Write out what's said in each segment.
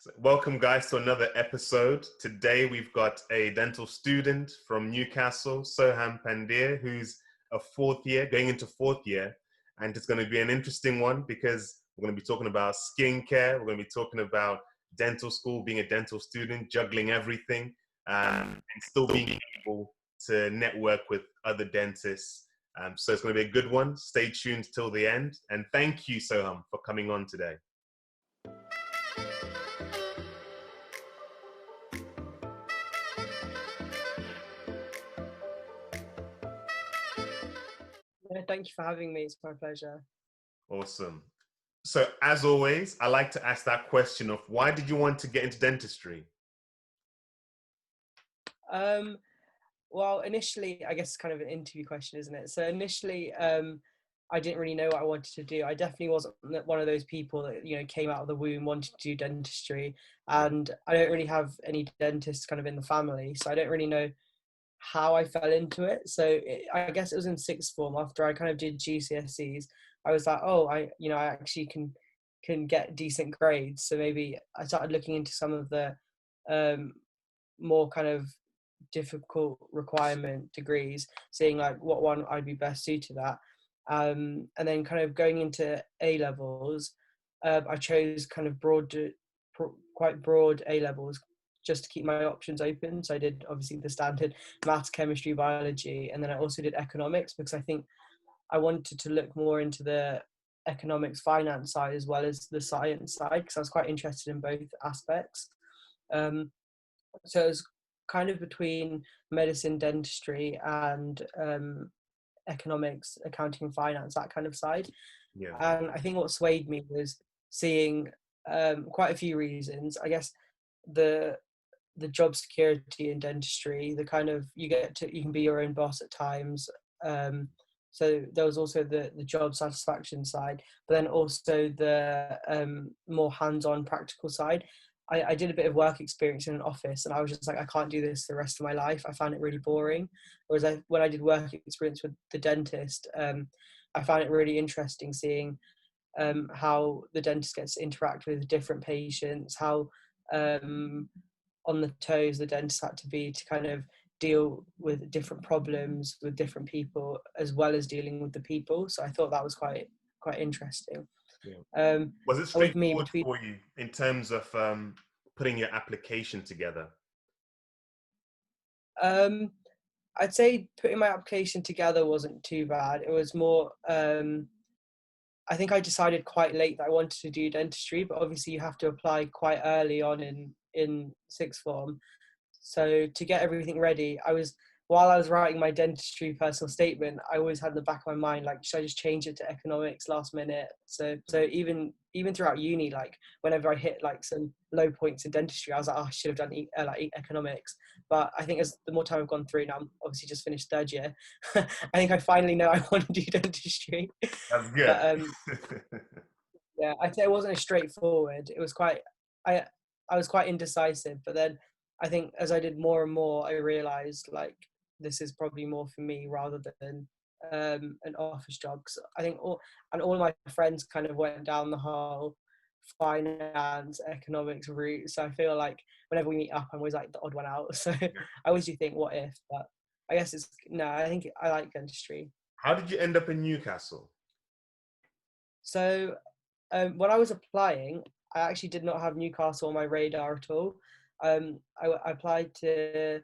So welcome, guys, to another episode. Today, we've got a dental student from Newcastle, Sohum Pandya, who's going into fourth year. And it's going to be an interesting one because we're going to be talking about skincare. We're going to be talking about dental school, being a dental student, juggling everything, and still being able to network with other dentists. So it's going to be a good one. Stay tuned till the end. And thank you, Sohum, for coming on today. Thank you for having me. It's my pleasure. Awesome. So as always, I like to ask that question of why did you want to get into dentistry? Well, initially, I guess it's kind of an interview question, isn't it? So initially, I didn't really know what I wanted to do. I definitely wasn't one of those people that, came out of the womb wanting to do dentistry. And I don't really have any dentists kind of in the family. So I don't really know how I fell into it. So I guess it was in sixth form after I kind of did GCSEs. I was like, oh, I actually can get decent grades. So maybe I started looking into some of the more kind of difficult requirement degrees, seeing like what one I'd be best suited at. And then kind of going into A levels, I chose kind of quite broad A levels just to keep my options open. So I did obviously the standard maths, chemistry, biology, and then I also did economics because I think I wanted to look more into the economics finance side as well as the science side because I was quite interested in both aspects. So it was kind of between medicine, dentistry, and economics, accounting and finance, that kind of side. Yeah. And I think what swayed me was seeing quite a few reasons. I guess the job security in dentistry, the kind of you can be your own boss at times. So there was also the job satisfaction side, but then also the more hands-on practical side. I did a bit of work experience in an office and I was just like, I can't do this the rest of my life. I found it really boring. Whereas when I did work experience with the dentist, I found it really interesting seeing how the dentist gets to interact with different patients, how on the toes the dentist had to be to kind of deal with different problems with different people as well as dealing with the people. So I thought that was quite interesting. Yeah. Was it straightforward for you in terms of putting your application together? I'd say putting my application together wasn't too bad. It was more I think I decided quite late that I wanted to do dentistry, but obviously you have to apply quite early on in sixth form. So to get everything ready, while I was writing my dentistry personal statement, I always had in the back of my mind, like, should I just change it to economics last minute? So even throughout uni, like whenever I hit like some low points in dentistry, I was like, oh, I should have done economics. But I think as the more time I've gone through, now I'm obviously just finished third year, I think I finally know I want to do dentistry. That's good. But, yeah, I'd say it wasn't as straightforward. It was I was quite indecisive, but then I think as I did more and more, I realized like this is probably more for me rather than an office job. Cause I think all of my friends kind of went down the whole finance, economics route. So I feel like whenever we meet up, I'm always like the odd one out. So I always do think, what if? But I guess I think I like dentistry. How did you end up in Newcastle? So when I was applying, I actually did not have Newcastle on my radar at all. I applied to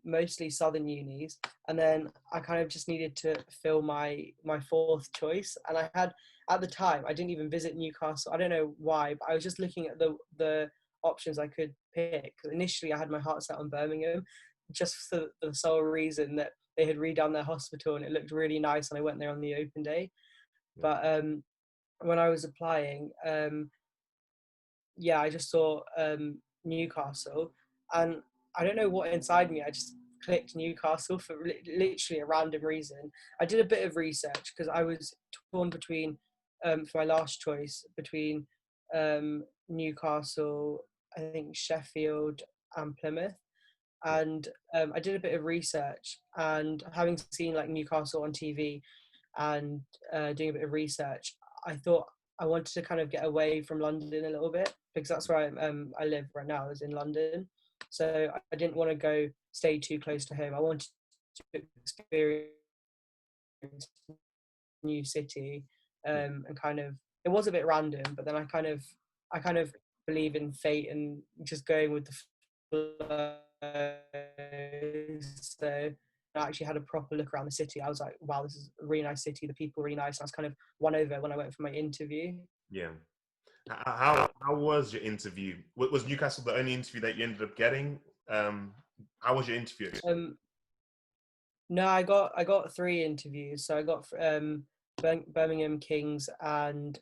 mostly southern unis, and then I kind of just needed to fill my fourth choice. And I had, at the time, I didn't even visit Newcastle. I don't know why, but I was just looking at the options I could pick. Initially, I had my heart set on Birmingham, just for the sole reason that they had redone their hospital and it looked really nice, and I went there on the open day. But when I was applying, I just saw Newcastle, and I don't know what inside me, I just clicked Newcastle for literally a random reason. I did a bit of research because I was torn between, for my last choice, between Newcastle, I think Sheffield and Plymouth. And I did a bit of research, and having seen like Newcastle on TV and doing a bit of research, I thought I wanted to kind of get away from London a little bit, because that's where I live right now, is in London. So I didn't want to go stay too close to home. I wanted to experience a new city, and kind of, it was a bit random, but then I kind of believe in fate and just going with the flow. So I actually had a proper look around the city. I was like, wow, this is a really nice city. The people are really nice. And I was kind of won over when I went for my interview. Yeah. How was your interview? Was Newcastle the only interview that you ended up getting? How was your interview experience? Um, no, I got 3 interviews. So I got Birmingham, Kings, and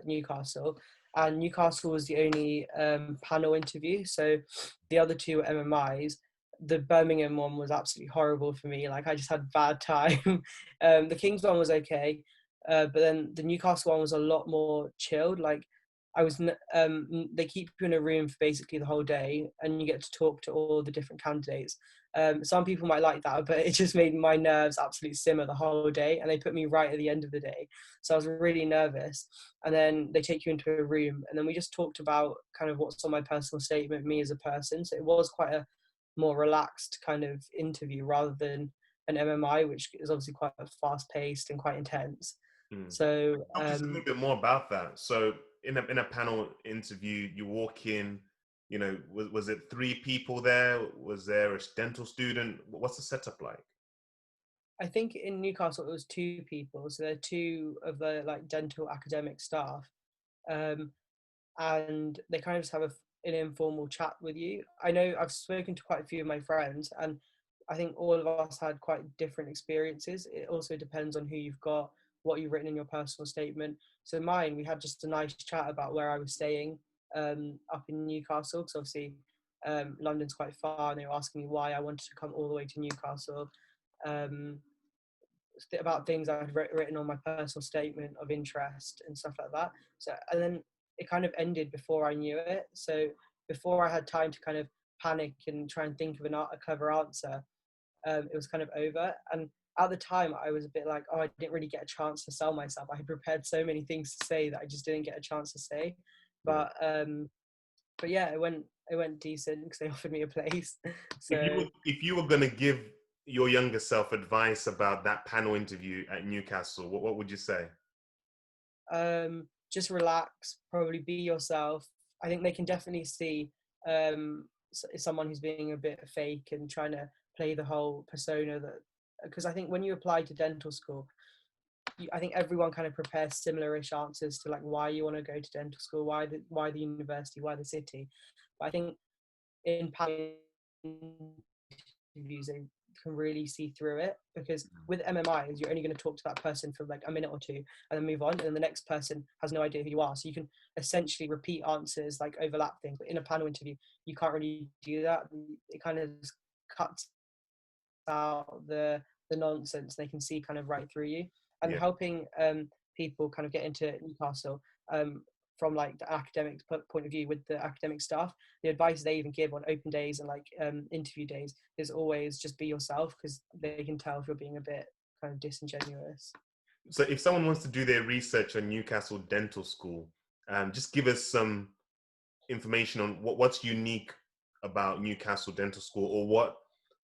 Newcastle. And Newcastle was the only panel interview. So the other 2 were MMIs. The Birmingham one was absolutely horrible for me. Like, I just had bad time. The Kings one was okay, but then the Newcastle one was a lot more chilled. Like, they keep you in a room for basically the whole day, and you get to talk to all the different candidates. Some people might like that, but it just made my nerves absolutely simmer the whole day, and they put me right at the end of the day. So I was really nervous. And then they take you into a room, and then we just talked about kind of what's on my personal statement, me as a person. So it was quite a more relaxed kind of interview rather than an MMI, which is obviously quite fast paced and quite intense. Hmm. So Talk to us a little bit more about that. So in a panel interview, you walk in, was it 3 people there? Was there a dental student? What's the setup like? I think in Newcastle it was 2 people. So there are 2 of the like dental academic staff, um, and they kind of just have an informal chat with you. I know I've spoken to quite a few of my friends, and I think all of us had quite different experiences. It also depends on who you've got, what you've written in your personal statement. So mine, we had just a nice chat about where I was staying, up in Newcastle, because obviously London's quite far, and they were asking me why I wanted to come all the way to Newcastle. Um, about things I'd written on my personal statement of interest and stuff like that. So, and then it kind of ended before I knew it. So before I had time to kind of panic and try and think of a clever answer, it was kind of over. And at the time, I was a bit like, oh, I didn't really get a chance to sell myself. I had prepared so many things to say that I just didn't get a chance to say. Yeah. But yeah, it went decent because they offered me a place. If you So were, if you were going to give your younger self advice about that panel interview at Newcastle, what would you say? just relax, probably be yourself. I think they can definitely see someone who's being a bit fake and trying to play the whole persona, that because I think when you apply to dental school, I think everyone kind of prepares similar-ish answers to like why you want to go to dental school, why the university, why the city. But I think in interviews they can really see through it, because with MMIs you're only going to talk to that person for like a minute or 2 and then move on, and then the next person has no idea who you are, so you can essentially repeat answers, like overlap things. But in a panel interview you can't really do that. It kind of cuts out the nonsense. They can see kind of right through you. And Yeah. helping people kind of get into Newcastle, from like the academic point of view with the academic staff, the advice they even give on open days and like interview days is always just be yourself, because they can tell if you're being a bit kind of disingenuous. So if someone wants to do their research on Newcastle Dental School, just give us some information on what's unique about Newcastle Dental School, or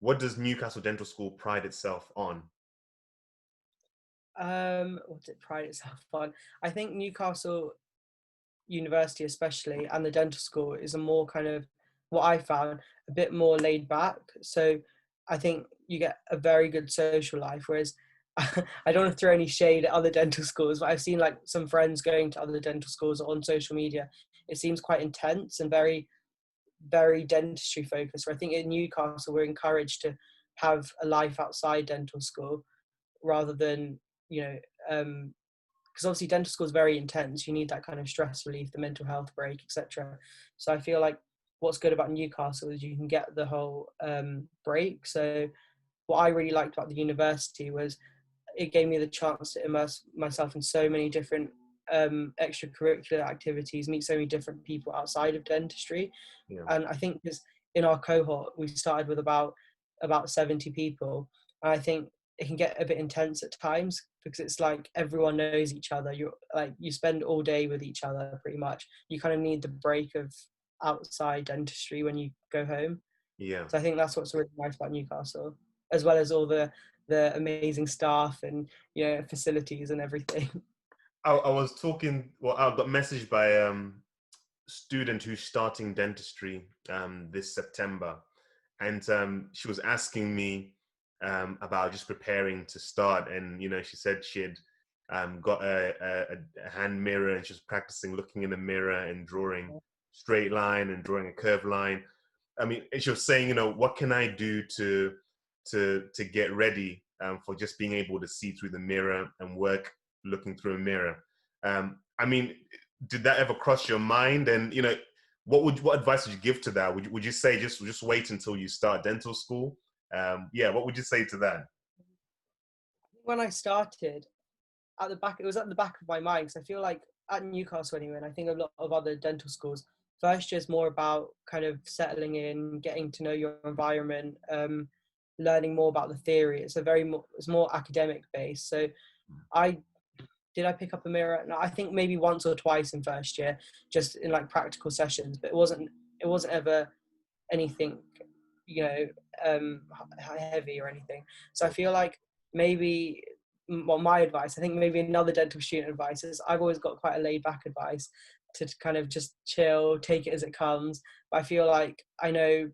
what does Newcastle Dental School pride itself on? What did it pride itself on? I think Newcastle University especially, and the dental school, is a more kind of, what I found, a bit more laid back. So I think you get a very good social life, whereas I don't want to throw any shade at other dental schools, but I've seen like some friends going to other dental schools on social media. It seems quite intense and very, very dentistry focused. Where I think in Newcastle we're encouraged to have a life outside dental school, rather than, you know, because obviously dental school is very intense. You need that kind of stress relief, the mental health break, etc. So I feel like what's good about Newcastle is you can get the whole break. So what I really liked about the university was it gave me the chance to immerse myself in so many different extracurricular activities, meet so many different people outside of dentistry. Yeah. And I think because in our cohort we started with about 70 people, and I think it can get a bit intense at times, because it's like everyone knows each other. You're like, you spend all day with each other pretty much. You kind of need the break of outside dentistry when you go home. Yeah. So I think that's what's really nice about Newcastle, as well as all the amazing staff and, you know, facilities and everything. I was talking. Well, I got messaged by student who's starting dentistry this September, and she was asking me about just preparing to start. And she said she had got a hand mirror, and she was practicing looking in the mirror and drawing straight line and drawing a curved line. I mean, and she was saying, what can I do to get ready for just being able to see through the mirror and work looking through a mirror. I mean, did that ever cross your mind? And what advice would you give to that? Would you say just wait until you start dental school? What would you say to that? When I started, it was at the back of my mind, because I feel like at Newcastle anyway, and I think a lot of other dental schools, first year is more about kind of settling in, getting to know your environment, learning more about the theory. It's more academic based. So I pick up a mirror? No, I think maybe once or twice in first year, just in like practical sessions, but it wasn't ever anything, heavy or anything. So I feel like maybe, well, my advice, I think maybe another dental student advice is, I've always got quite a laid back advice to kind of just chill, take it as it comes. But I feel like I know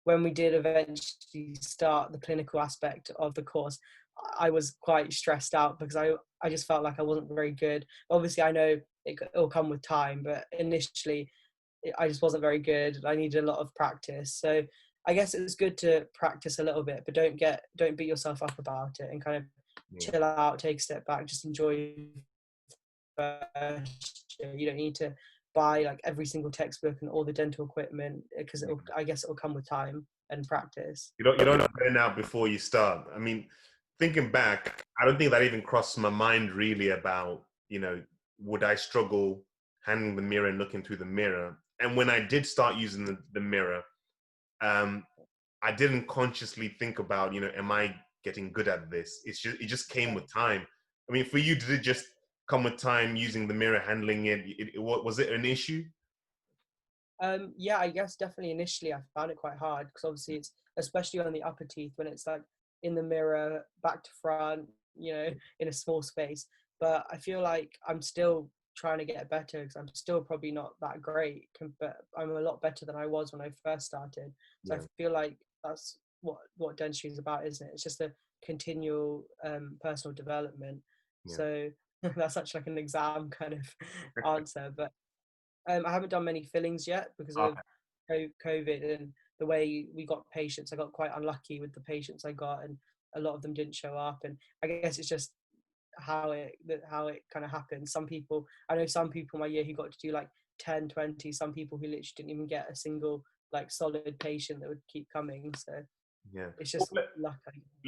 when we did eventually start the clinical aspect of the course, I was quite stressed out, because I just felt like I wasn't very good. Obviously, I know it'll come with time, but initially I just wasn't very good. I needed a lot of practice. So I guess it's good to practice a little bit, but don't beat yourself up about it, and kind of chill out, take a step back, just enjoy first year. You don't need to buy like every single textbook and all the dental equipment, because I guess it'll come with time and practice. You don't burn out before you start. I mean, thinking back, I don't think that even crossed my mind really about, would I struggle handling the mirror and looking through the mirror? And when I did start using the mirror, I didn't consciously think about, am I getting good at this? It just came with time. I mean, for you, did it just come with time using the mirror, handling it? Was it an issue? Yeah, I guess definitely initially I found it quite hard, because obviously it's, especially on the upper teeth, when it's like in the mirror, back to front, in a small space. But I feel like I'm still trying to get better, because I'm still probably not that great, but I'm a lot better than I was when I first started. So I feel like that's what dentistry is about, isn't it? It's just a continual personal development. So that's such like an exam kind of answer, but I haven't done many fillings yet, because of COVID and the way we got patients. I got quite unlucky with the patients I got, and a lot of them didn't show up. And I guess it's just how it kind of happens. I know some people in my year who got to do like 10, 20, some people who literally didn't even get a single like solid patient that would keep coming. So it's just luck.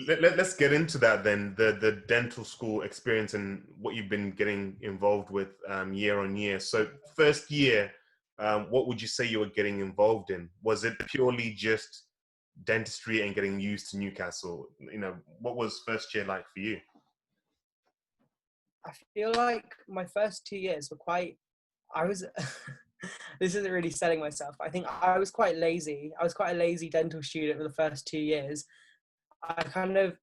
Let's get into that then, the dental school experience and what you've been getting involved with year on year. So first year, what would you say you were getting involved in? Was it purely just dentistry and getting used to Newcastle? What was first year like for you? I feel like my first 2 years were I was, this isn't really selling myself. I think I was quite lazy. I was quite a lazy dental student for the first 2 years. I kind of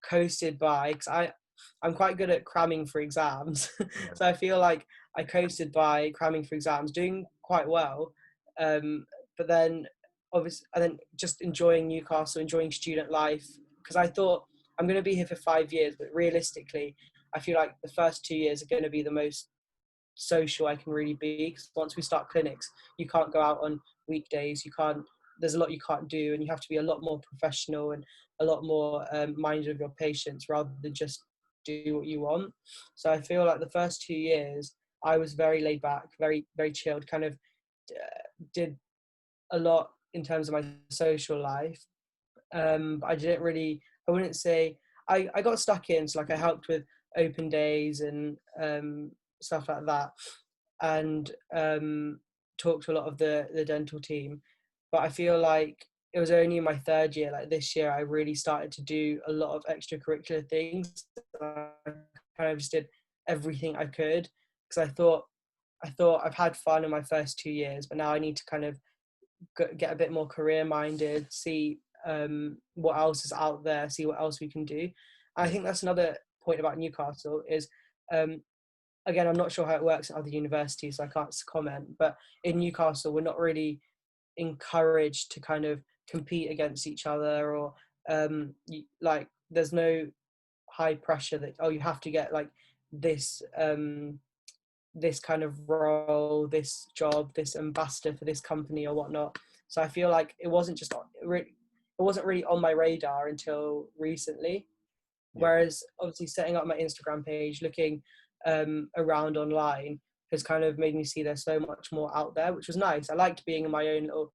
coasted by, because I'm quite good at cramming for exams. So I feel like I coasted by cramming for exams, doing quite well. But then obviously, and then just enjoying Newcastle, enjoying student life, because I thought I'm going to be here for 5 years, but realistically, I feel like the first 2 years are going to be the most social I can really be, because once we start clinics, you can't go out on weekdays, there's a lot you can't do, and you have to be a lot more professional and a lot more minded of your patients, rather than just do what you want. So I feel like the first 2 years I was very laid back, very very chilled, kind of did a lot in terms of my social life. I wouldn't say I got stuck in, so like I helped with open days and stuff like that, and talked to a lot of the dental team. But I feel like it was only in my third year, like this year, I really started to do a lot of extracurricular things. I kind of just did everything I could, because I thought I've had fun in my first 2 years, but now I need to kind of get a bit more career minded, see what else is out there, see what else we can do. I think that's another point about Newcastle is, again, I'm not sure how it works at other universities, so I can't comment, but in Newcastle, we're not really encouraged to kind of compete against each other, or like there's no high pressure that, oh, you have to get like this this kind of role, this job, this ambassador for this company or whatnot. So I feel like it wasn't really on my radar until recently. Yeah. Whereas obviously setting up my Instagram page, looking around online, has kind of made me see there's so much more out there, which was nice. I liked being in my own little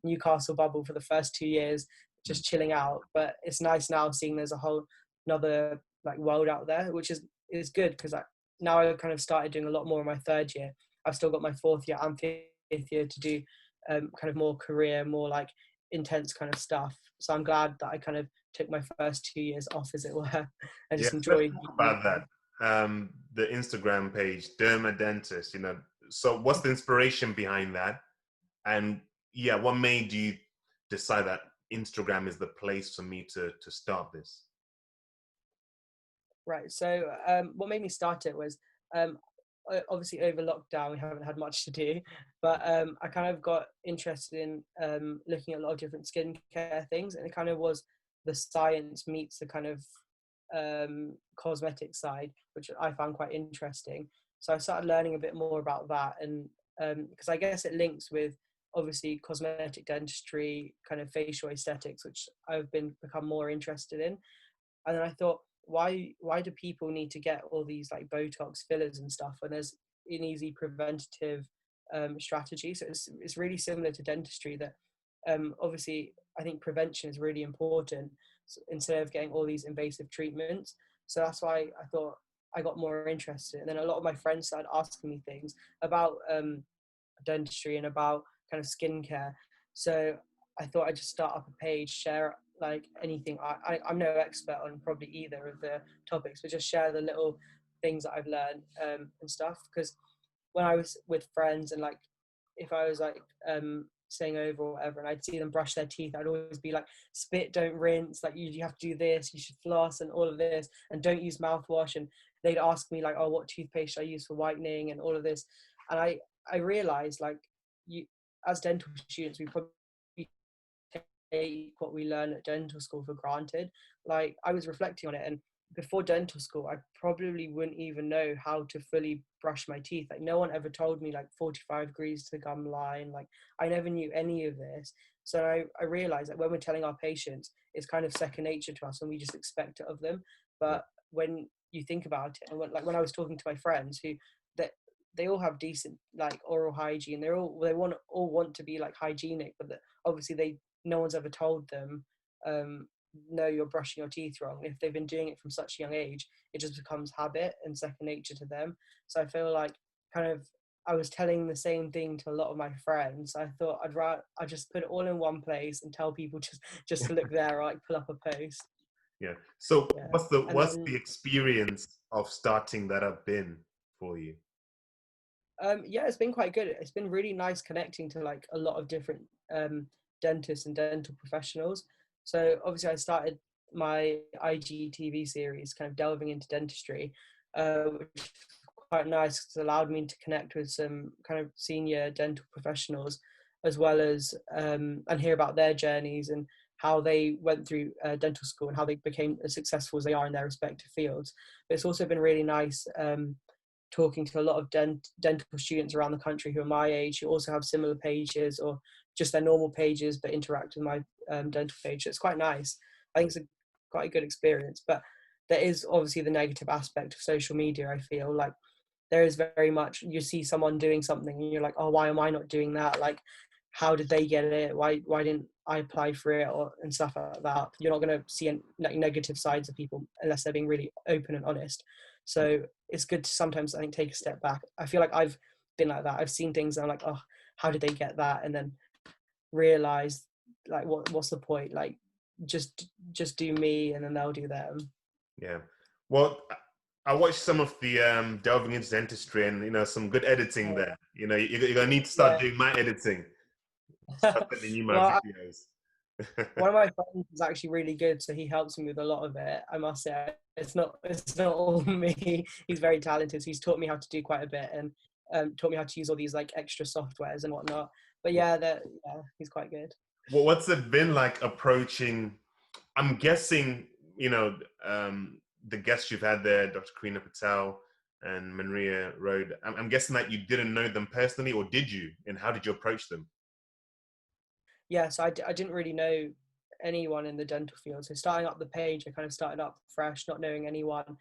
Newcastle bubble for the first 2 years, just chilling out. But it's nice now seeing there's a whole another like world out there, which is good, because now I kind of started doing a lot more in my third year. I've still got my fourth year and fifth year to do kind of more career, more like intense kind of stuff. So I'm glad that I kind of took my first 2 years off, as it were, and Yeah, just let's enjoyed. talk about that. The Instagram page, Dermadentist, so what's the inspiration behind that? And yeah, what made you decide that Instagram is the place for me to start this? Right. So what made me start it was, obviously over lockdown we haven't had much to do, but I kind of got interested in looking at a lot of different skincare things, and it kind of was the science meets the kind of cosmetic side, which I found quite interesting. So I started learning a bit more about that, and because I guess it links with obviously cosmetic dentistry, kind of facial aesthetics, which I've become more interested in. And then I thought, why do people need to get all these like Botox fillers and stuff when there's an easy preventative strategy? So it's really similar to dentistry, that obviously I think prevention is really important, instead of getting all these invasive treatments. So that's why I thought I got more interested. And then a lot of my friends started asking me things about dentistry and about kind of skincare. So I thought I'd just start up a page, share like anything. I'm no expert on probably either of the topics, but just share the little things that I've learned and stuff. Because when I was with friends, and like if I was like staying over or whatever, and I'd see them brush their teeth, I'd always be like, spit, don't rinse, like you have to do this, you should floss and all of this, and don't use mouthwash. And they'd ask me like, oh, what toothpaste should I use for whitening and all of this. And I realized, like, you as dental students, we probably take what we learn at dental school for granted. Like, I was reflecting on it, and before dental school, I probably wouldn't even know how to fully brush my teeth. Like, no one ever told me like 45 degrees to the gum line. Like, I never knew any of this. So I realized that when we're telling our patients, it's kind of second nature to us, and we just expect it of them. But when you think about it, and when I was talking to my friends who that they all have decent like oral hygiene, they all want to be like hygienic, but obviously no one's ever told them, no, you're brushing your teeth wrong. If they've been doing it from such a young age, it just becomes habit and second nature to them. So I feel like kind of I was telling the same thing to a lot of my friends. I thought I'd just put it all in one place and tell people just to look there, or like pull up a post. Yeah. So Yeah. And what's the then experience of starting that up been for you? yeah, it's been quite good. It's been really nice connecting to like a lot of different dentists and dental professionals. So obviously I started my IGTV series kind of delving into dentistry, which is quite nice because it allowed me to connect with some kind of senior dental professionals, as well as and hear about their journeys and how they went through dental school and how they became as successful as they are in their respective fields. But it's also been really nice talking to a lot of dental students around the country who are my age, who also have similar pages or just their normal pages, but interact with my dental page. So it's quite nice. I think it's quite a good experience. But there is obviously the negative aspect of social media. I feel like there is very much, you see someone doing something and you're like, oh, why am I not doing that? Like, how did they get it? Why didn't I apply for it, or and stuff like that? You're not going to see negative sides of people unless they're being really open and honest. So it's good to sometimes, I think, take a step back. I feel like I've been like that. I've seen things and I'm like, oh, how did they get that? And then realize like what's the point? Like just do me, and then they'll do them. Yeah. Well, I watched some of the delving into dentistry, and some good editing there. You're gonna need to start Yeah. doing my editing. Start sending you my Well, videos. one of my friends is actually really good, so he helps me with a lot of it. I must say, it's not all me. He's very talented, so he's taught me how to do quite a bit, and taught me how to use all these like extra softwares and whatnot. But yeah, he's quite good. Well, what's it been like approaching? I'm guessing, the guests you've had there, Dr. Karina Patel and Maria Rode. I'm guessing that you didn't know them personally, or did you? And how did you approach them? Yeah, so I didn't really know anyone in the dental field. So starting up the page, I kind of started up fresh, not knowing anyone,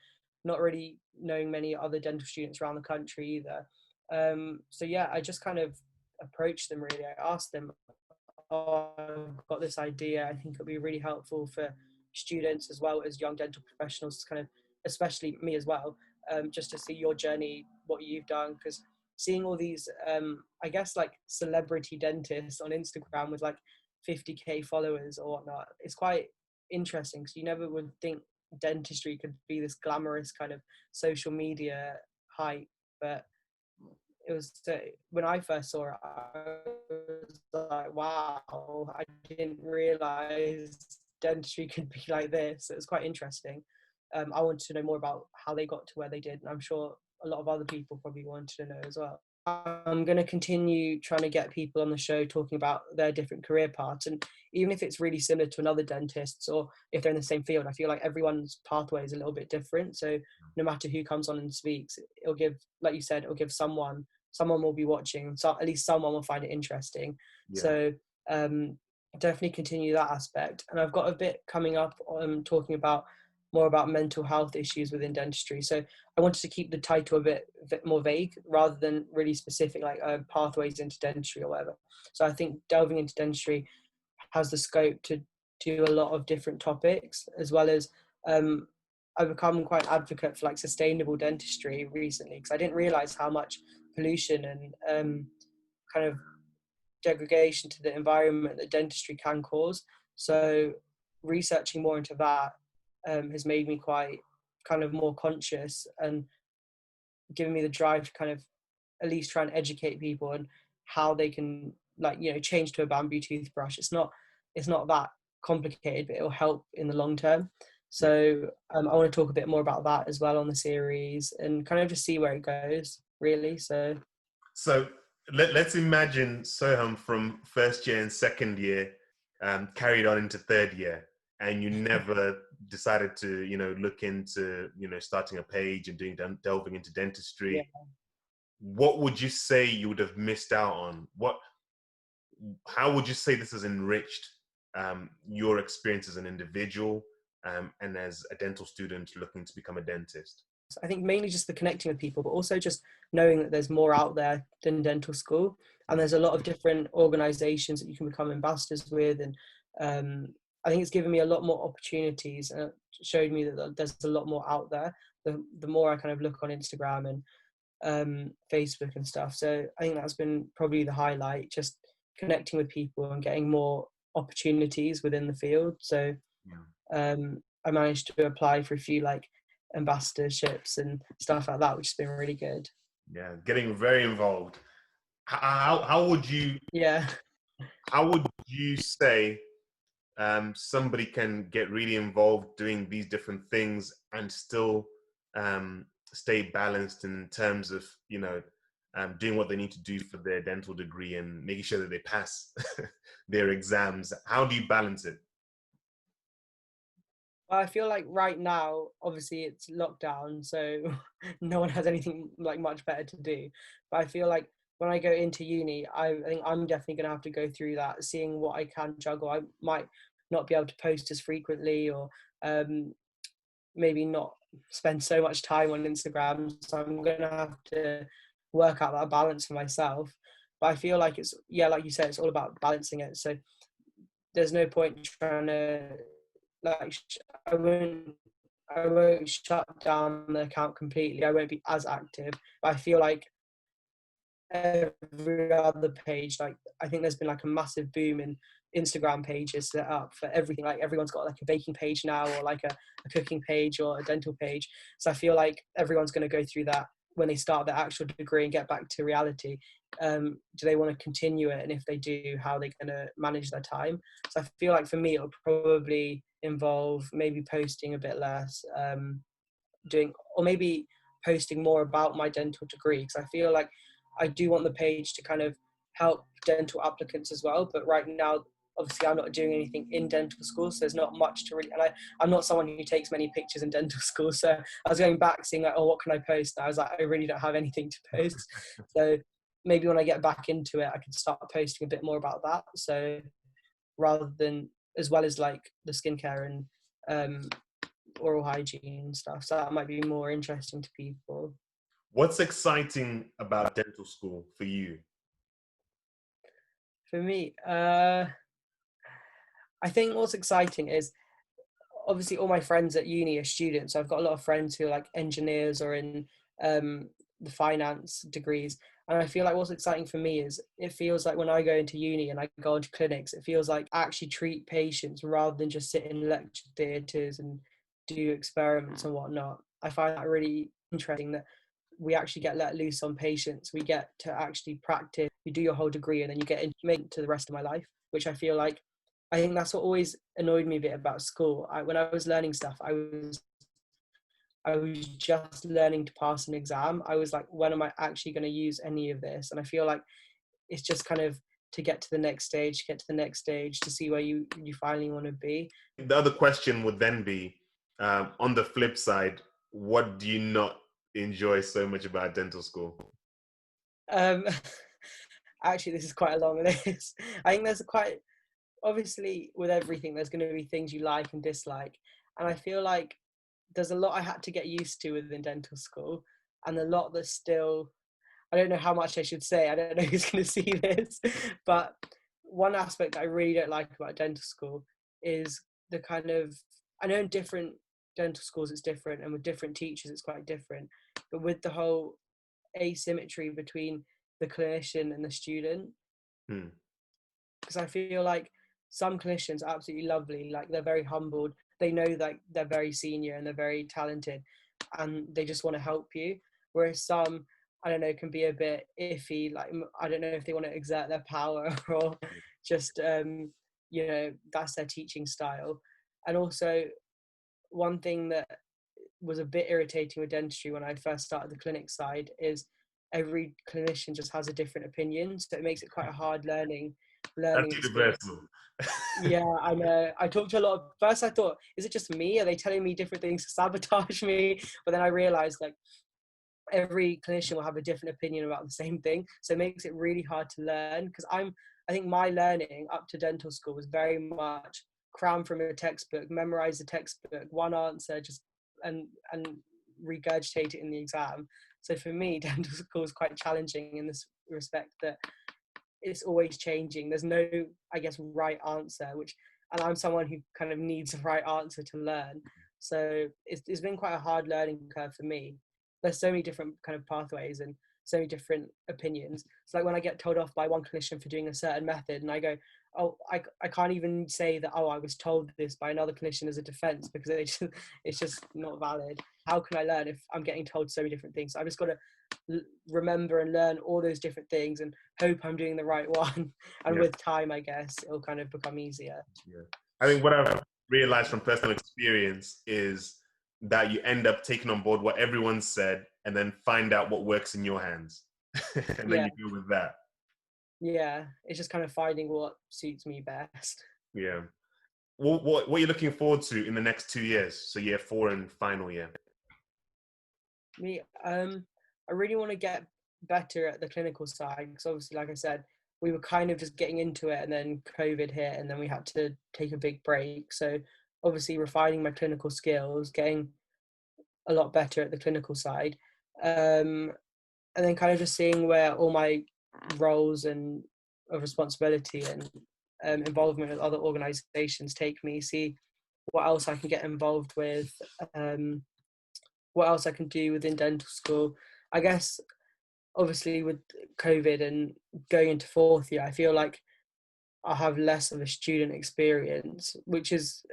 not really knowing many other dental students around the country either. So yeah, I just kind of approached them really. I asked them, oh, I've got this idea. I think it'll be really helpful for students as well as young dental professionals, kind of, especially me as well, just to see your journey, what you've done. Because seeing all these, I guess, like celebrity dentists on Instagram with like 50K followers or whatnot, it's quite interesting because you never would think dentistry could be this glamorous kind of social media hype. But it was when I first saw it, I was like, wow, I didn't realize dentistry could be like this. It was quite interesting. I wanted to know more about how they got to where they did, and I'm sure a lot of other people probably wanted to know as well. I'm going to continue trying to get people on the show talking about their different career paths, and even if it's really similar to another dentist's, or if they're in the same field, I feel like everyone's pathway is a little bit different. So no matter who comes on and speaks, it'll give, like you said, it'll give someone will be watching, so at least someone will find it interesting. Yeah. So definitely continue that aspect. And I've got a bit coming up talking about more about mental health issues within dentistry. So I wanted to keep the title a bit more vague rather than really specific, like pathways into dentistry or whatever. So I think delving into dentistry has the scope to do a lot of different topics, as well as I've become quite an advocate for like sustainable dentistry recently, because I didn't realize how much pollution and kind of degradation to the environment that dentistry can cause. So researching more into that has made me quite kind of more conscious and given me the drive to kind of at least try and educate people on how they can, like, change to a bamboo toothbrush. It's not that complicated, but it will help in the long term. So I want to talk a bit more about that as well on the series, and kind of just see where it goes, really. So let's imagine Sohum from first year and second year carried on into third year, and you never decided to, look into, starting a page and delving into dentistry. yeah. What would you say you would have missed out on? How would you say this has enriched your experience as an individual and as a dental student looking to become a dentist? I think mainly just the connecting with people, but also just knowing that there's more out there than dental school, and there's a lot of different organizations that you can become ambassadors with, and I think it's given me a lot more opportunities, and it showed me that there's a lot more out there the more I kind of look on Instagram and Facebook and stuff. So I think that's been probably the highlight, just connecting with people and getting more opportunities within the field. So I managed to apply for a few like ambassadorships and stuff like that, which has been really good. Yeah, getting very involved. How would you say somebody can get really involved doing these different things and still stay balanced in terms of doing what they need to do for their dental degree and making sure that they pass their exams? How do you balance it? I feel like right now, obviously it's lockdown, so no one has anything like much better to do. But I feel like when I go into uni, I think I'm definitely going to have to go through that, seeing what I can juggle. I might not be able to post as frequently, or maybe not spend so much time on Instagram. So I'm going to have to work out that balance for myself. But I feel like it's, like you said, it's all about balancing it. So there's no point trying to, like, I won't shut down the account completely. I won't be as active. But I feel like every other page, like I think there's been like a massive boom in Instagram pages set up for everything. Like everyone's got like a baking page now, or like a cooking page, or a dental page. So I feel like everyone's going to go through that when they start their actual degree and get back to reality. Do they want to continue it, and if they do, how are they going to manage their time? So I feel like for me it'll probably involve maybe posting a bit less, doing, or maybe posting more about my dental degree, because I feel like I do want the page to kind of help dental applicants as well. But right now, obviously, I'm not doing anything in dental school, so there's not much to really. And I'm not someone who takes many pictures in dental school, so I was going back seeing like, oh, what can I post? And I was like, I really don't have anything to post. So maybe when I get back into it, I can start posting a bit more about that. So rather than, as well as like the skincare and oral hygiene and stuff, so that might be more interesting to people. What's exciting about dental school for you? For me, I think what's exciting is obviously all my friends at uni are students. So I've got a lot of friends who are like engineers or in the finance degrees. And I feel like what's exciting for me is it feels like when I go into uni and I go into clinics, it feels like I actually treat patients rather than just sit in lecture theatres and do experiments and whatnot. I find that really interesting that we actually get let loose on patients. We get to actually practice. You do your whole degree and then you get into the rest of my life, which I feel like, I think that's what always annoyed me a bit about school. When I was learning stuff, I was just learning to pass an exam. I was like, when am I actually going to use any of this? And I feel like it's just kind of to get to the next stage, to see where you finally want to be. The other question would then be, on the flip side, what do you not enjoy so much about dental school? Actually, this is quite a long list. I think there's obviously with everything, there's going to be things you like and dislike. And I feel like there's a lot I had to get used to within dental school, and a lot that's still, I don't know how much I should say. I don't know who's going to see this, but one aspect I really don't like about dental school is the kind of, I know in different dental schools it's different, and with different teachers it's quite different, but with the whole asymmetry between the clinician and the student. Because I feel like some clinicians are absolutely lovely, like they're very humbled, they know that they're very senior and they're very talented and they just want to help you, whereas some, I don't know, can be a bit iffy, like I don't know if they want to exert their power or just that's their teaching style. And also one thing that was a bit irritating with dentistry when I first started the clinic side is every clinician just has a different opinion, so it makes it quite a hard learning That's experience. universal. Yeah, I know. I talked to a lot of, first I thought, is it just me? Are they telling me different things to sabotage me? But then I realized like every clinician will have a different opinion about the same thing. So it makes it really hard to learn, because I think my learning up to dental school was very much cram from a textbook, memorize the textbook, one answer, just and regurgitate it in the exam. So for me, dental school is quite challenging in this respect, that it's always changing. There's no, I guess, right answer, and I'm someone who kind of needs a right answer to learn. So it's been quite a hard learning curve for me. There's so many different kind of pathways and so many different opinions. It's like when I get told off by one clinician for doing a certain method and I go, oh, I can't even say that, oh, I was told this by another clinician as a defense, because it's just not valid. How can I learn if I'm getting told so many different things? So I've just got to remember and learn all those different things and hope I'm doing the right one. And with time, I guess it'll kind of become easier. Yeah. I think what I've realized from personal experience is that you end up taking on board what everyone said and then find out what works in your hands. And then you go with that. Yeah, it's just kind of finding what suits me best. Yeah. What are you looking forward to in the next 2 years? So year 4 and final year. Me, I really want to get better at the clinical side, because obviously, like I said, we were kind of just getting into it and then COVID hit and then we had to take a big break. So obviously refining my clinical skills, getting a lot better at the clinical side, and then kind of just seeing where all my roles and of responsibility and involvement with other organizations take me, see what else I can get involved with, what else I can do within dental school. I guess obviously with COVID and going into fourth year, I feel like I have less of a student experience, which is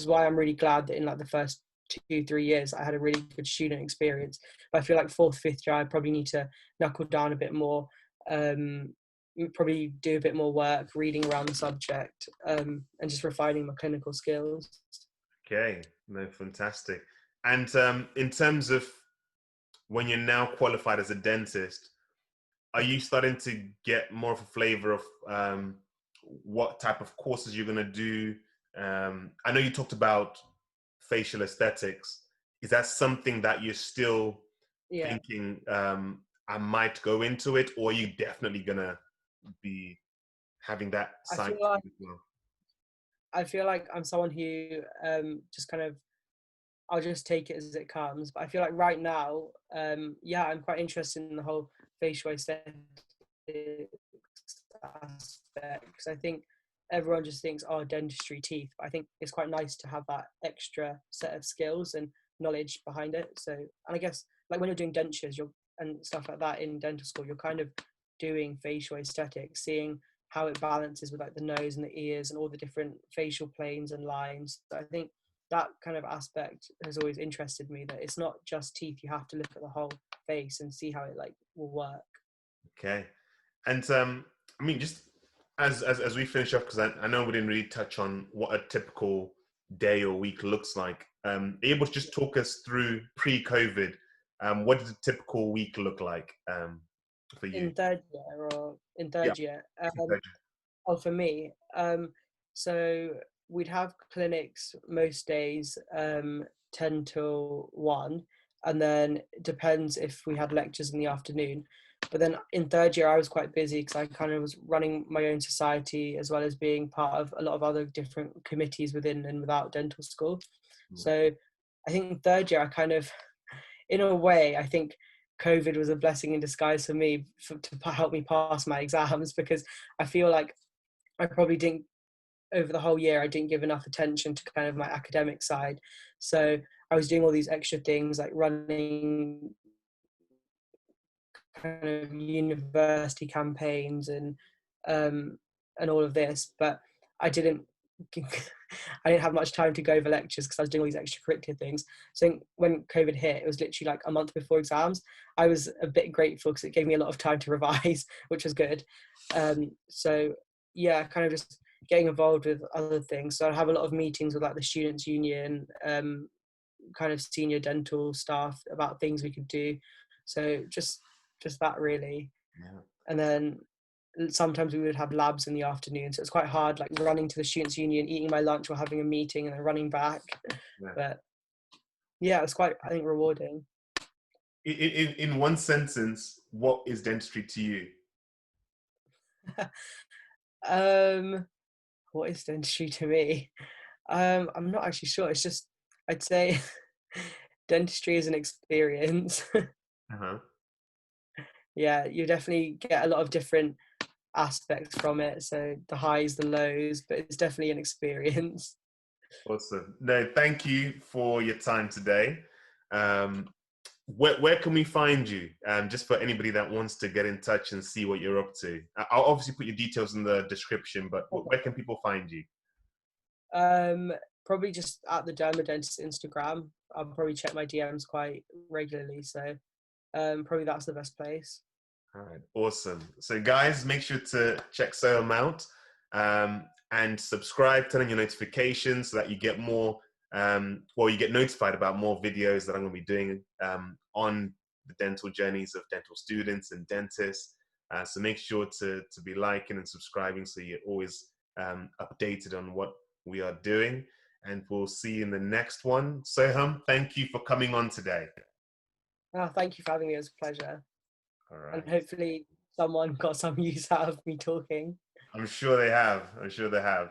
why I'm really glad that in like the first 2-3 years I had a really good student experience. But I feel like fourth, fifth year I probably need to knuckle down a bit more, probably do a bit more work reading around the subject, and just refining my clinical skills. Okay, no, fantastic. And in terms of when you're now qualified as a dentist, are you starting to get more of a flavor of what type of courses you're going to do? I know you talked about facial aesthetics. Is that something that you're still Yeah, thinking I might go into it, or are you definitely going to be having that I side feel like as well? I'm someone who just kind of, I'll just take it as it comes. But I feel like right now, yeah, I'm quite interested in the whole facial aesthetics aspect, because I think everyone just thinks, oh, dentistry, teeth. But I think it's quite nice to have that extra set of skills and knowledge behind it. So, and I guess like when you're doing dentures, and stuff like that in dental school, you're kind of doing facial aesthetics, seeing how it balances with like the nose and the ears and all the different facial planes and lines. So I think that kind of aspect has always interested me, that it's not just teeth, you have to look at the whole face and see how it like will work. Okay. And I mean, just as we finish up, because I know we didn't really touch on what a typical day or week looks like. Are you able to just talk us through pre-COVID? What did a typical week look like for you? In third year or in Yeah. third year? Oh, for me, so we'd have clinics most days, 10 till 1, and then it depends if we had lectures in the afternoon. But then in third year, I was quite busy because I kind of was running my own society as well as being part of a lot of other different committees within and without dental school. So I think third year, I kind of, in a way, I think COVID was a blessing in disguise for me to help me pass my exams, because I feel like I probably didn't, over the whole year, I didn't give enough attention to kind of my academic side. So I was doing all these extra things like running kind of university campaigns and all of this, but I didn't I didn't have much time to go over lectures because I was doing all these extracurricular things. So when COVID hit, it was literally like a month before exams. I was a bit grateful because it gave me a lot of time to revise, which was good. So yeah, kind of just getting involved with other things. So I have a lot of meetings with like the students' union, kind of senior dental staff about things we could do. So just that really. Yeah. And then sometimes we would have labs in the afternoon, so it's quite hard, like running to the students' union, eating my lunch or having a meeting, and then running back. Yeah. But yeah, it was quite, I think, rewarding. In one sentence, what is dentistry to you? um, what is dentistry to me? I'm not actually sure. It's just, I'd say dentistry is an experience. Uh-huh. Yeah, you definitely get a lot of different aspects from it. So the highs, the lows, but it's definitely an experience. Awesome. No, thank you for your time today. Um, where can we find you? Just for anybody that wants to get in touch and see what you're up to. I'll obviously put your details in the description, but where can people find you? Um, Probably just at the Dermadentist Instagram. I'll probably check my DMs quite regularly, so probably that's the best place. All right, awesome. So guys, make sure to check Sohum out and subscribe, turn on your notifications so that you get more, you get notified about more videos that I'm going to be doing on the dental journeys of dental students and dentists. So make sure to be liking and subscribing so you're always updated on what we are doing. And we'll see you in the next one. Sohum, thank you for coming on today. Oh, thank you for having me. It was a pleasure. All And right. hopefully someone got some use out of me talking. I'm sure they have. I'm sure they have.